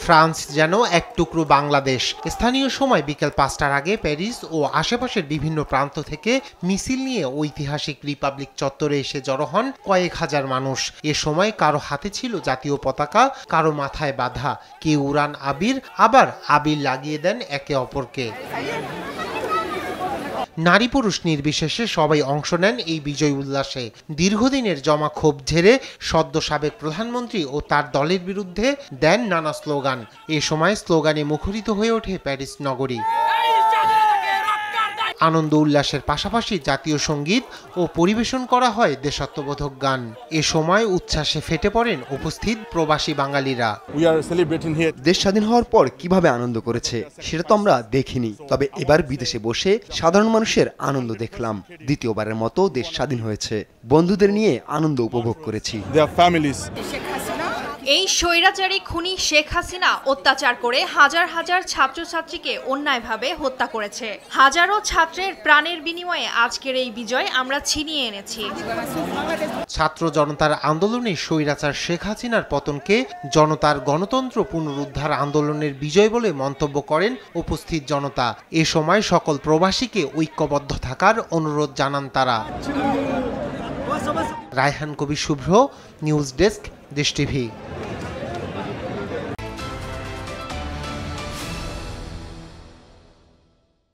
France যেন এক টুকরো বাংলাদেশ। স্থানীয় সময় বিকেল 5টার আগে প্যারিস ও আশেপাশের বিভিন্ন প্রান্ত থেকে মিছিল নিয়ে ঐতিহাসিক রিপাবলিক চত্বরে এসে জড়ো হন কয়েক হাজার মানুষ। এ সময় কারো হাতে ছিল জাতীয় পতাকা, কারো মাথায় বাঁধা, কেউ উড়ান আবির, আবার আবির লাগিয়ে দেন একে অপরকে। নারী পুরুষ নির্বিশেষে সবাই অংশ নেন এই বিজয় উল্লাসে। দীর্ঘদিনের জমা ক্ষোভ ঝেড়ে সদ্য সাবেক প্রধানমন্ত্রী ও তার দলের বিরুদ্ধে দেন নানা স্লোগান। এ সময় স্লোগানে মুখরিত হয়ে ওঠে প্যারিস নগরী। আনন্দ উল্লাসের পাশাপাশি জাতীয় সঙ্গীত ও পরিবেশন করা হয় দেশাত্মবোধক গান। এ সময় উচ্ছ্বাসে ফেটে পড়েন উপস্থিত প্রবাসী বাঙালিরা। দেশ স্বাধীন হওয়ার পর কিভাবে আনন্দ করেছে সেটা তো আমরা দেখিনি, তবে এবার বিদেশে বসে সাধারণ মানুষের আনন্দ দেখলাম। দ্বিতীয়বারের মতো দেশ স্বাধীন হয়েছে, বন্ধুদের নিয়ে আনন্দ উপভোগ করেছি। এই স্বৈরাচারী খুনি শেখ হাসিনা অত্যাচার করে হাজার হাজার ছাত্রছাত্রীকে অন্যায়ভাবে হত্যা করেছে। হাজারো ছাত্রের প্রাণের বিনিময়ে আজকের এই বিজয় আমরা ছিনিয়ে এনেছি। ছাত্র জনতার আন্দোলনে স্বৈরাচার শেখ হাসিনার পতনকে জনতার গণতন্ত্র পুনরুদ্ধার আন্দোলনের বিজয় বলে মন্তব্য করেন উপস্থিত জনতা। এ সময় সকল প্রবাসীকে ঐক্যবদ্ধ থাকার অনুরোধ জানান তারা। রায়হান কবির শুভ্র, নিউজ ডেস্ক, দেশ টিভি।